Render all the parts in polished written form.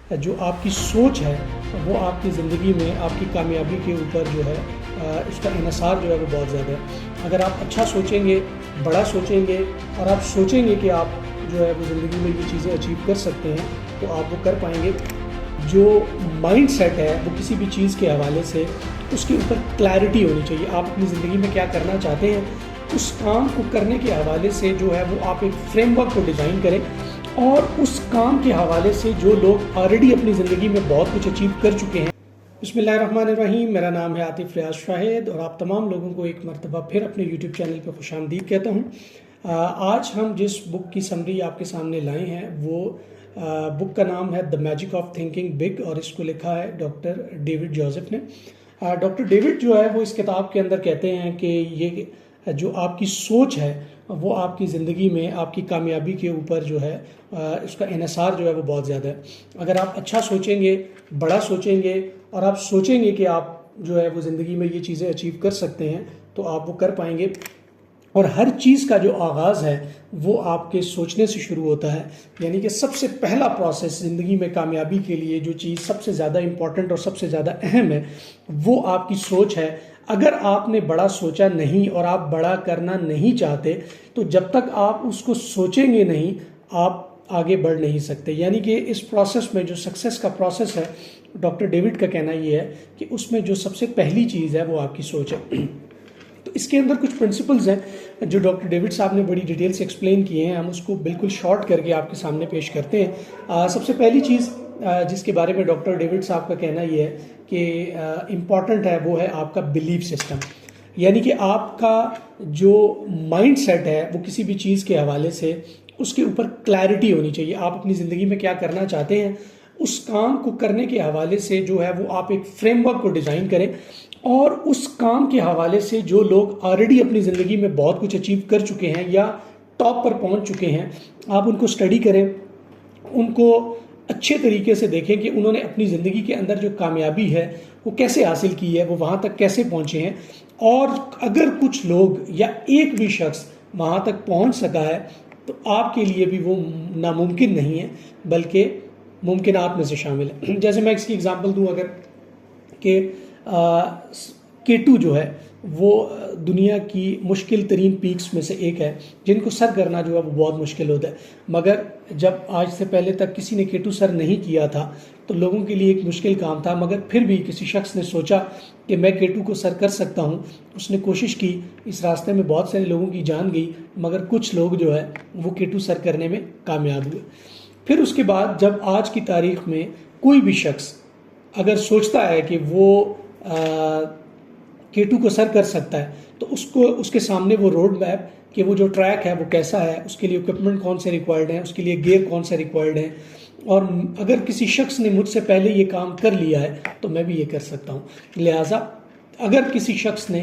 जो आपकी सोच है वो आपकी ज़िंदगी में आपकी कामयाबी के ऊपर जो है उसका इन्हिसार जो है वो बहुत ज़्यादा है। अगर आप अच्छा सोचेंगे, बड़ा सोचेंगे और आप सोचेंगे कि आप जो है वो ज़िंदगी में ये चीज़ें अचीव कर सकते हैं तो आप वो कर पाएंगे। जो माइंड सेट है वो किसी भी चीज़ के हवाले से उसके ऊपर क्लैरिटी होनी चाहिए। आप अपनी ज़िंदगी में क्या करना चाहते हैं उस काम को करने के हवाले से जो है वो आप एक फ्रेमवर्क को डिज़ाइन करें और उस काम के हवाले से जो लोग ऑलरेडी अपनी ज़िंदगी में बहुत कुछ अचीव कर चुके हैं। बिस्मिल्लाहिर्रहमानिर्रहीम, मेरा नाम है आतिफ रियाज शाहिद और आप तमाम लोगों को एक मरतबा फिर अपने यूट्यूब चैनल पर खुशामदीद कहता हूँ। आज हम जिस बुक की समरी आपके सामने लाए हैं वो बुक का नाम है the magic of thinking big और इसको लिखा है डॉक्टर डेविड जोसेफ ने। डॉक्टर डेविड जो है वो इस किताब के अंदर कहते हैं कि ये जो आपकी सोच है वो आपकी ज़िंदगी में आपकी कामयाबी के ऊपर जो है उसका इन्हिसार जो है वो बहुत ज़्यादा है। अगर आप अच्छा सोचेंगे, बड़ा सोचेंगे और आप सोचेंगे कि आप जो है वो ज़िंदगी में ये चीज़ें अचीव कर सकते हैं तो आप वो कर पाएंगे। और हर चीज़ का जो आगाज़ है वो आपके सोचने से शुरू होता है। यानी कि सबसे पहला प्रोसेस ज़िंदगी में कामयाबी के लिए जो चीज़ सबसे ज़्यादा इम्पॉर्टेंट और सबसे ज़्यादा अहम है वो आपकी सोच है। अगर आपने बड़ा सोचा नहीं और आप बड़ा करना नहीं चाहते तो जब तक आप उसको सोचेंगे नहीं आप आगे बढ़ नहीं सकते। यानी कि इस प्रोसेस में जो सक्सेस का प्रोसेस है, डॉक्टर डेविड का कहना ये है कि उसमें जो सबसे पहली चीज़ है वो आपकी सोच है। तो इसके अंदर कुछ प्रिंसिपल्स हैं जो डॉक्टर डेविड साहब ने बड़ी डिटेल से एक्सप्लेन किए हैं। हम उसको बिल्कुल शॉर्ट करके आपके सामने पेश करते हैं। सबसे पहली चीज़ जिसके बारे में डॉक्टर डेविड साहब का कहना ये है कि इम्पॉर्टेंट है वो है आपका बिलीफ सिस्टम। यानी कि आपका जो माइंड सेट है वो किसी भी चीज़ के हवाले से उसके ऊपर क्लैरिटी होनी चाहिए। आप अपनी ज़िंदगी में क्या करना चाहते हैं उस काम को करने के हवाले से जो है वो आप एक फ्रेमवर्क को डिज़ाइन करें और उस काम के हवाले से जो लोग ऑलरेडी अपनी ज़िंदगी में बहुत कुछ अचीव कर चुके हैं या टॉप पर पहुंच चुके हैं आप उनको स्टडी करें, उनको अच्छे तरीके से देखें कि उन्होंने अपनी ज़िंदगी के अंदर जो कामयाबी है वो कैसे हासिल की है, वो वहाँ तक कैसे पहुँचे हैं। और अगर कुछ लोग या एक भी शख्स वहाँ तक पहुँच सका है तो आपके लिए भी वो नामुमकिन नहीं है बल्कि मुमकिनात में से शामिल है। जैसे मैं इसकी एग्जांपल दूं, अगर कि केटू जो है वो दुनिया की मुश्किल तरीन पीक्स में से एक है जिनको सर करना जो है वो बहुत मुश्किल होता है। मगर जब आज से पहले तक किसी ने केटू सर नहीं किया था तो लोगों के लिए एक मुश्किल काम था, मगर फिर भी किसी शख्स ने सोचा कि मैं केटू को सर कर सकता हूँ। उसने कोशिश की, इस रास्ते में बहुत सारे लोगों की जान गई मगर कुछ लोग जो है वो केटू सर करने में कामयाब हुए। फिर उसके बाद जब आज की तारीख में कोई भी शख्स अगर सोचता है कि वो केटू को सर कर सकता है तो उसको उसके सामने वो रोड मैप कि वो जो ट्रैक है वो कैसा है, उसके लिए इक्विपमेंट कौन से रिक्वायर्ड हैं, उसके लिए गियर कौन से रिक्वायर्ड हैं। और अगर किसी शख्स ने मुझसे पहले ये काम कर लिया है तो मैं भी ये कर सकता हूँ। लिहाजा अगर किसी शख्स ने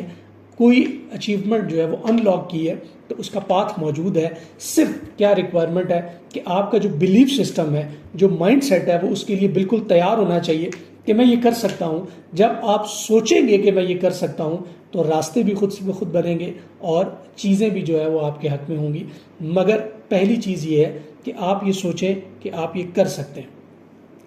कोई अचीवमेंट जो है वो अनलॉक की है तो उसका पाथ मौजूद है। सिर्फ क्या रिक्वायरमेंट है कि आपका जो बिलीफ सिस्टम है, जो माइंड सेट है वो उसके लिए बिल्कुल तैयार होना चाहिए कि मैं ये कर सकता हूँ। जब आप सोचेंगे कि मैं ये कर सकता हूँ तो रास्ते भी खुद से खुद बनेंगे और चीज़ें भी जो है वो आपके हक में होंगी। मगर पहली चीज़ ये है कि आप ये सोचें कि आप ये कर सकते हैं।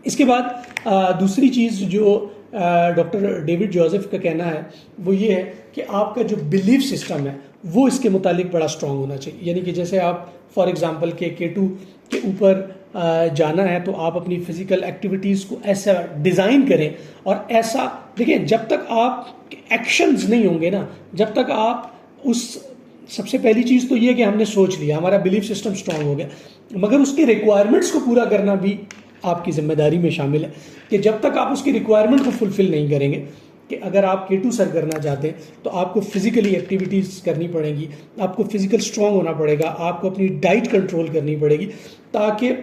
इसके बाद दूसरी चीज़ जो डॉक्टर डेविड जोसेफ का कहना है वो ये है कि आपका जो बिलीफ सिस्टम है वो इसके मुतालिक बड़ा स्ट्रांग होना चाहिए। यानी कि जैसे आप फॉर एग्जांपल के केटू के ऊपर जाना है तो आप अपनी फिजिकल एक्टिविटीज़ को ऐसा डिज़ाइन करें और ऐसा देखें। जब तक आप एक्शंस नहीं होंगे ना, जब तक आप उस सबसे पहली चीज़ तो ये है कि हमने सोच लिया, हमारा बिलीफ सिस्टम स्ट्रांग हो गया, मगर उसके रिक्वायरमेंट्स को पूरा करना भी आपकी जिम्मेदारी में शामिल है कि जब तक आप उसकी रिक्वायरमेंट को फुलफिल नहीं करेंगे कि अगर आप केटू सर करना चाहते हैं तो आपको फिजिकली एक्टिविटीज़ करनी पड़ेगी, आपको फिजिकल स्ट्रांग होना पड़ेगा, आपको अपनी डाइट कंट्रोल करनी पड़ेगी ताकि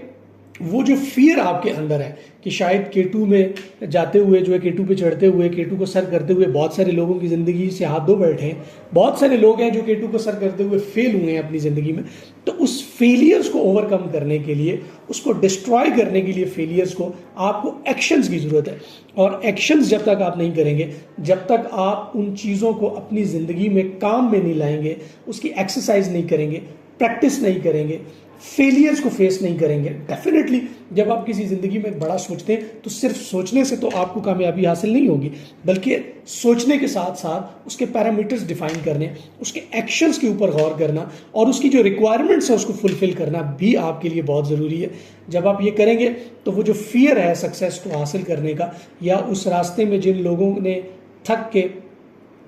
वो जो फियर आपके अंदर है कि शायद केटू में जाते हुए जो है, केटू पे चढ़ते हुए, केटू को सर करते हुए बहुत सारे लोगों की ज़िंदगी से हाथ धो बैठे हैं। बहुत सारे लोग हैं जो केटू को सर करते हुए फेल हुए हैं अपनी ज़िंदगी में। तो उस फेलियर्स को ओवरकम करने के लिए, उसको डिस्ट्रॉय करने के लिए फेलियर्स को आपको एक्शंस की ज़रूरत है। और एक्शंस जब तक आप नहीं करेंगे, जब तक आप उन चीज़ों को अपनी ज़िंदगी में काम में नहीं लाएंगे, उसकी एक्सरसाइज नहीं करेंगे, प्रैक्टिस नहीं करेंगे फेलियर्स को फेस नहीं करेंगे। डेफिनेटली जब आप किसी ज़िंदगी में बड़ा सोचते हैं तो सिर्फ सोचने से तो आपको कामयाबी हासिल नहीं होगी, बल्कि सोचने के साथ साथ उसके पैरामीटर्स डिफाइन करने, उसके एक्शंस के ऊपर गौर करना और उसकी जो रिक्वायरमेंट्स है उसको फुलफिल करना भी आपके लिए बहुत ज़रूरी है। जब आप ये करेंगे तो वो जो फियर है सक्सेस को हासिल करने का, या उस रास्ते में जिन लोगों ने थक के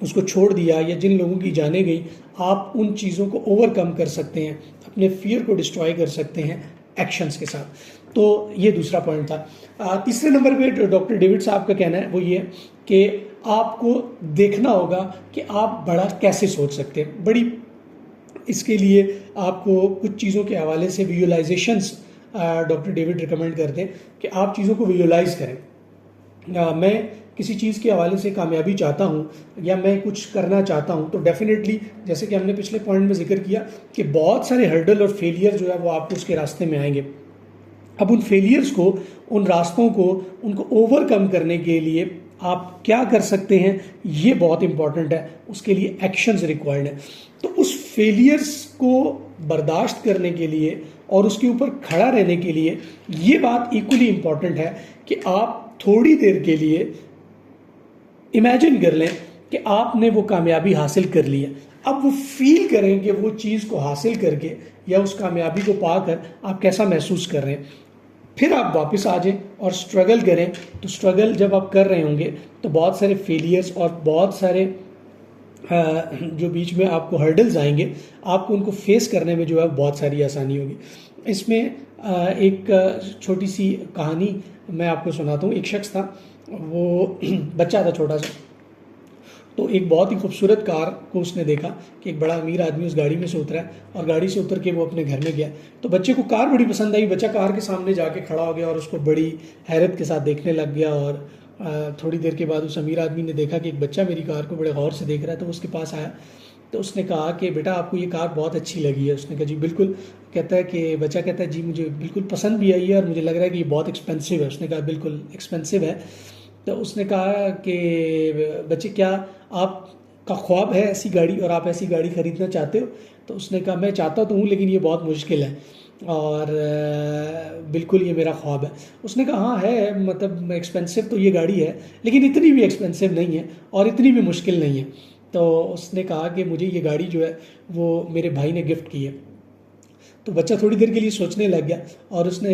उसको छोड़ दिया या जिन लोगों की जाने गई, आप उन चीज़ों को ओवरकम कर सकते हैं, अपने फियर को डिस्ट्रॉय कर सकते हैं एक्शंस के साथ। तो ये दूसरा पॉइंट था। तीसरे नंबर पे डॉक्टर डेविड साहब का कहना है वो ये कि आपको देखना होगा कि आप बड़ा कैसे सोच सकते हैं। बड़ी इसके लिए आपको कुछ चीज़ों के हवाले से विजुअलाइजेशंस डॉक्टर डेविड रिकमेंड करते हैं कि आप चीज़ों को विजुअलाइज करें। मैं किसी चीज़ के हवाले से कामयाबी चाहता हूँ या मैं कुछ करना चाहता हूँ तो डेफिनेटली जैसे कि हमने पिछले पॉइंट में जिक्र किया कि बहुत सारे हर्डल और फेलियर जो है वो आपको उसके रास्ते में आएंगे। अब उन फेलियर्स को, उन रास्तों को, उनको ओवरकम करने के लिए आप क्या कर सकते हैं, ये बहुत इंपॉर्टेंट है। उसके लिए एक्शंस रिक्वायर्ड है। तो उस फेलियर्स को बर्दाश्त करने के लिए और उसके ऊपर खड़ा रहने के लिए ये बात इक्वली इंपॉर्टेंट है कि आप थोड़ी देर के लिए इमेजिन कर लें कि आपने वो कामयाबी हासिल कर ली है। अब वो फील करें कि वो चीज़ को हासिल करके या उस कामयाबी को पाकर आप कैसा महसूस कर रहे हैं। फिर आप वापस आ जाएं और स्ट्रगल करें। तो स्ट्रगल जब आप कर रहे होंगे तो बहुत सारे फेलियर्स और बहुत सारे जो बीच में आपको हर्डल्स आएंगे, आपको उनको फेस करने में जो है बहुत सारी आसानी होगी। इसमें एक छोटी सी कहानी मैं आपको सुनाता हूँ। एक शख्स था, वो बच्चा था छोटा सा, तो एक बहुत ही खूबसूरत कार को उसने देखा कि एक बड़ा अमीर आदमी उस गाड़ी में से उतरा है और गाड़ी से उतर के वो अपने घर में गया। तो बच्चे को कार बड़ी पसंद आई। बच्चा कार के सामने जाके खड़ा हो गया और उसको बड़ी हैरत के साथ देखने लग गया। और थोड़ी देर के बाद उस अमीर आदमी ने देखा कि एक बच्चा मेरी कार को बड़े गौर से देख रहा है, तो उसके पास आया। तो उसने कहा कि बेटा आपको ये कार बहुत अच्छी लगी है? उसने कहा जी बिल्कुल। कहता है कि बच्चा कहता है जी मुझे बिल्कुल पसंद भी आई है और मुझे लग रहा है कि ये बहुत एक्सपेंसिव है। उसने कहा बिल्कुल एक्सपेंसिव है। तो उसने कहा कि बच्चे क्या आपका ख्वाब है ऐसी गाड़ी और आप ऐसी गाड़ी ख़रीदना चाहते हो? तो उसने कहा मैं चाहता तो हूँ लेकिन ये बहुत मुश्किल है और बिल्कुल ये मेरा ख्वाब है। उसने कहा हाँ है, मतलब एक्सपेंसिव तो ये गाड़ी है लेकिन इतनी भी एक्सपेंसिव नहीं है और इतनी भी मुश्किल नहीं है। तो उसने कहा कि मुझे ये गाड़ी जो है वो मेरे भाई ने गिफ्ट की है। तो बच्चा थोड़ी देर के लिए सोचने लग गया और उसने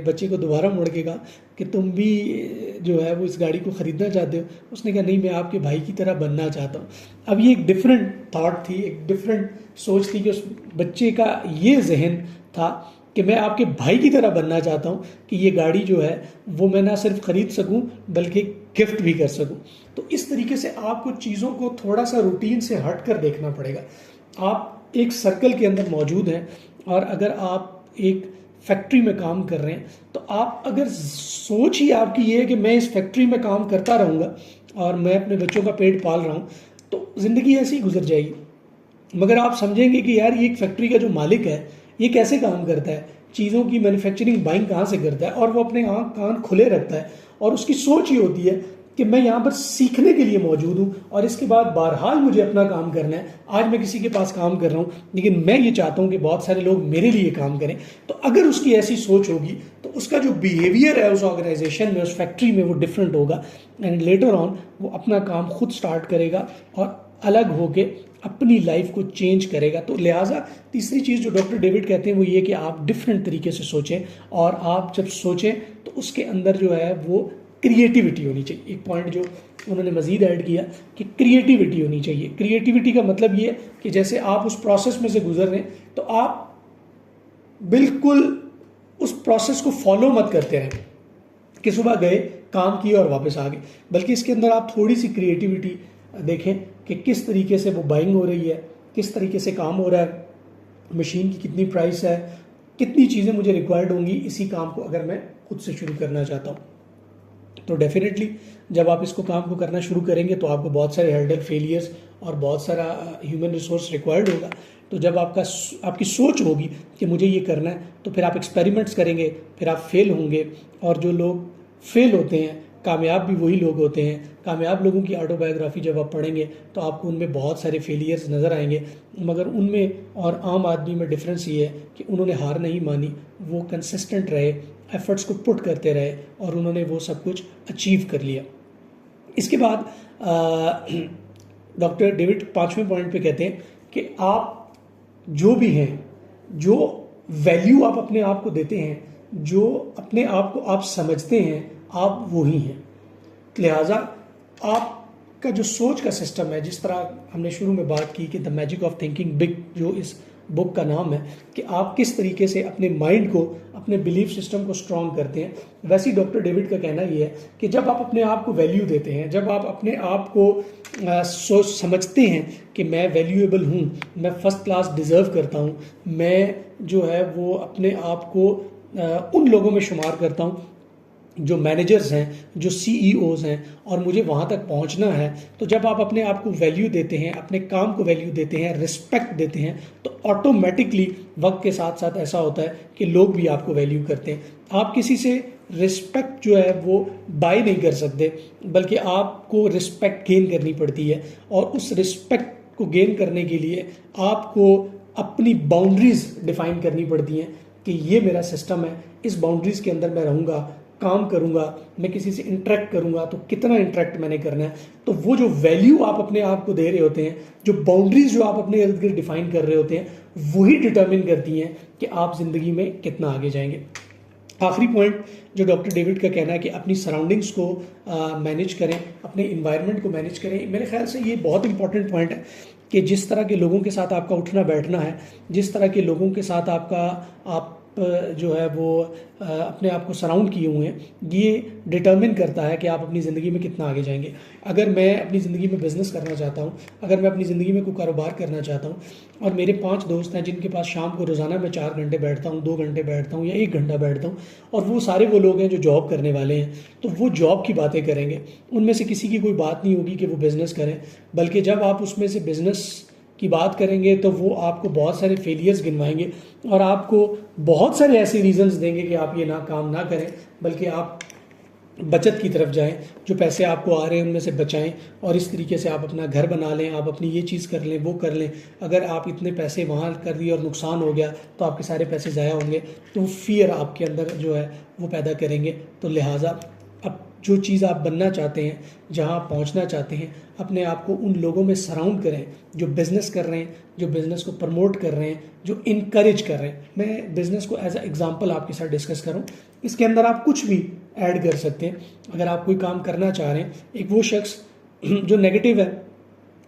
बच्चे को दोबारा मुड़ के कहा कि तुम भी जो है वो इस गाड़ी को ख़रीदना चाहते हो? उसने कहा नहीं, मैं आपके भाई की तरह बनना चाहता हूँ। अब ये एक डिफरेंट थॉट थी, एक डिफरेंट सोच थी कि उस बच्चे का ये जहन था कि मैं आपके भाई की तरह बनना चाहता हूँ कि ये गाड़ी जो है वो मैं ना सिर्फ ख़रीद सकूँ बल्कि गिफ्ट भी कर सकूँ। तो इस तरीके से आपको चीज़ों को थोड़ा सा रूटीन से हट कर देखना पड़ेगा। आप एक सर्कल के अंदर मौजूद हैं और अगर आप एक फैक्ट्री में काम कर रहे हैं तो आप अगर सोच ही आपकी ये है कि मैं इस फैक्ट्री में काम करता रहूँगा और मैं अपने बच्चों का पेट पाल रहा हूँ तो ज़िंदगी ऐसी ही गुजर जाएगी। मगर आप समझेंगे कि यार ये एक फैक्ट्री का जो मालिक है ये कैसे काम करता है, चीज़ों की मैन्युफैक्चरिंग बाइंग कहाँ से करता है और वो अपने आँख कान खुले रखता है और उसकी सोच ही होती है कि मैं यहाँ पर सीखने के लिए मौजूद हूँ और इसके बाद बहरहाल मुझे अपना काम करना है। आज मैं किसी के पास काम कर रहा हूँ लेकिन मैं ये चाहता हूँ कि बहुत सारे लोग मेरे लिए काम करें। तो अगर उसकी ऐसी सोच होगी तो उसका जो बिहेवियर है उस ऑर्गेनाइजेशन में, उस फैक्ट्री में, वो डिफरेंट होगा एंड लेटर ऑन वो अपना काम खुद स्टार्ट करेगा और अलग होके अपनी लाइफ को चेंज करेगा। तो लिहाजा तीसरी चीज़ जो डॉक्टर डेविड कहते हैं वो ये कि आप डिफरेंट तरीके से सोचें और आप जब सोचें तो उसके अंदर जो है वो क्रिएटिविटी होनी चाहिए। एक पॉइंट जो उन्होंने मज़ीद ऐड किया कि क्रिएटिविटी होनी चाहिए। क्रिएटिविटी का मतलब ये कि जैसे आप उस प्रोसेस में से गुजर रहे हैं तो आप बिल्कुल उस प्रोसेस को फॉलो मत करते रहें कि सुबह गए काम किए और वापस आ गए, बल्कि इसके अंदर आप थोड़ी सी क्रिएटिविटी देखें कि किस तरीके से वो बाइंग हो रही है, किस तरीके से काम हो रहा है, मशीन की कितनी प्राइस है, कितनी चीज़ें मुझे रिक्वायर्ड होंगी इसी काम को अगर मैं खुद से शुरू करना चाहता हूँ। तो डेफिनेटली जब आप इसको काम को करना शुरू करेंगे तो आपको बहुत सारे हर्डल, फेलियर्स और बहुत सारा ह्यूमन रिसोर्स रिक्वायर्ड होगा। तो जब आपकी सोच होगी कि मुझे ये करना है तो फिर आप एक्सपेरिमेंट्स करेंगे, फिर आप फेल होंगे और जो लोग फेल होते हैं कामयाब भी वही लोग होते हैं। कामयाब लोगों की ऑटोबायोग्राफी जब आप पढ़ेंगे तो आपको उनमें बहुत सारे फेलियर्स नज़र आएंगे, मगर उनमें और आम आदमी में डिफरेंस ये है कि उन्होंने हार नहीं मानी, वो कंसिस्टेंट रहे, एफर्ट्स को पुट करते रहे और उन्होंने वो सब कुछ अचीव कर लिया। इसके बाद डॉक्टर डेविड 5वें पॉइंट पे कहते हैं कि आप जो भी हैं, जो वैल्यू आप अपने आप को देते हैं, जो अपने आप को आप समझते हैं, आप वो ही हैं। लिहाजा आपका जो सोच का सिस्टम है, जिस तरह हमने शुरू में बात की कि the magic of thinking big जो इस बुक का नाम है, कि आप किस तरीके से अपने माइंड को, अपने बिलीफ सिस्टम को स्ट्रॉन्ग करते हैं, वैसे ही डॉक्टर डेविड का कहना ये है कि जब आप अपने आप को वैल्यू देते हैं, जब आप अपने आप को सोच समझते हैं कि मैं वैल्यूएबल हूँ, मैं फर्स्ट क्लास डिज़र्व करता हूँ, मैं जो है वो अपने आप को उन लोगों में शुमार करता हूँ जो मैनेजर्स हैं, जो सीईओज़ हैं और मुझे वहाँ तक पहुँचना है, तो जब आप अपने आप को वैल्यू देते हैं, अपने काम को वैल्यू देते हैं, रिस्पेक्ट देते हैं, तो ऑटोमेटिकली वक्त के साथ साथ ऐसा होता है कि लोग भी आपको वैल्यू करते हैं। आप किसी से रिस्पेक्ट जो है वो बाय नहीं कर सकते, बल्कि आपको रिस्पेक्ट गेन करनी पड़ती है और उस रिस्पेक्ट को गेन करने के लिए आपको अपनी बाउंड्रीज डिफाइन करनी पड़ती हैं कि ये मेरा सिस्टम है, इस बाउंड्रीज के अंदर मैं रहूँगा, काम करूंगा, मैं किसी से इंटरेक्ट करूंगा तो कितना इंटरेक्ट मैंने करना है। तो वो जो वैल्यू आप अपने आप को दे रहे होते हैं, जो बाउंड्रीज जो आप अपने इर्द गिर्द डिफाइन कर रहे होते हैं, वही डिटर्मिन करती हैं कि आप जिंदगी में कितना आगे जाएंगे। आखिरी पॉइंट जो डॉक्टर डेविड का कहना है कि अपनी सराउंडिंग्स को मैनेज करें, अपने इन्वायरमेंट को मैनेज करें। मेरे ख्याल से ये बहुत इंपॉर्टेंट पॉइंट है कि जिस तरह के लोगों के साथ आपका उठना बैठना है, जिस तरह के लोगों के साथ आप जो है वो अपने आप को सराउंड किए हुए हैं, ये डिटर्मिन करता है कि आप अपनी ज़िंदगी में कितना आगे जाएंगे। अगर मैं अपनी ज़िंदगी में बिज़नेस करना चाहता हूँ, अगर मैं अपनी ज़िंदगी में कोई कारोबार करना चाहता हूँ और मेरे 5 दोस्त हैं जिनके पास शाम को रोज़ाना मैं 4 घंटे बैठता हूँ, 2 घंटे बैठता हूँ या 1 घंटा बैठता हूँ, और वो सारे वो लोग हैं जो जॉब करने वाले हैं, तो वो जॉब की बातें करेंगे। उनमें से किसी की कोई बात नहीं होगी कि वो बिज़नेस करें, बल्कि जब आप उसमें से बिज़नेस की बात करेंगे तो वो आपको बहुत सारे फेलियर्स गिनवाएंगे और आपको बहुत सारे ऐसे रीजंस देंगे कि आप ये काम ना करें, बल्कि आप बचत की तरफ जाएं, जो पैसे आपको आ रहे हैं उनमें से बचाएं और इस तरीके से आप अपना घर बना लें, आप अपनी ये चीज़ कर लें, वो कर लें। अगर आप इतने पैसे वहाँ कर दिए और नुकसान हो गया तो आपके सारे पैसे ज़ाया होंगे, तो फियर आपके अंदर जो है वो पैदा करेंगे। तो लिहाजा अब जो चीज़ आप बनना चाहते हैं, जहाँ आप पहुँचना चाहते हैं, अपने आप को उन लोगों में सराउंड करें जो बिज़नेस कर रहे हैं, जो बिज़नेस को प्रमोट कर रहे हैं, जो इनकरेज कर रहे हैं। मैं बिज़नेस को एज अ एग्जांपल आपके साथ डिस्कस करूं, इसके अंदर आप कुछ भी ऐड कर सकते हैं। अगर आप कोई काम करना चाह रहे हैं, एक वो शख्स जो नेगेटिव है,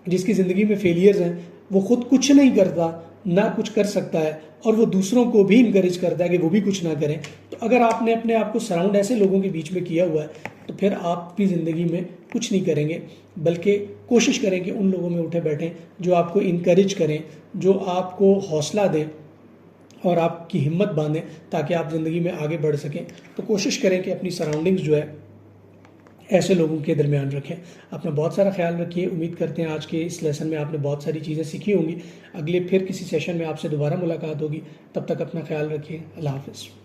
जिसकी ज़िंदगी में फेलियर्स हैं, वो खुद कुछ नहीं करता, ना कुछ कर सकता है और वो दूसरों को भी इनकरेज करता है कि वो भी कुछ ना करें, तो अगर आपने अपने आप को सराउंड ऐसे लोगों के बीच में किया हुआ है तो फिर आप भी ज़िंदगी में कुछ नहीं करेंगे, बल्कि कोशिश करें कि उन लोगों में उठे बैठें जो आपको इनकरेज करें, जो आपको हौसला दें और आपकी हिम्मत बांधें ताकि आप ज़िंदगी में आगे बढ़ सकें। तो कोशिश करें कि अपनी सराउंडिंग्स जो है ऐसे लोगों के दरमियान रखें। अपना बहुत सारा ख्याल रखिए। उम्मीद करते हैं आज के इस लेसन में आपने बहुत सारी चीज़ें सीखी होंगी। अगले फिर किसी सेशन में आपसे दोबारा मुलाकात होगी, तब तक अपना ख्याल रखिए। अल्लाह हाफ़िज़।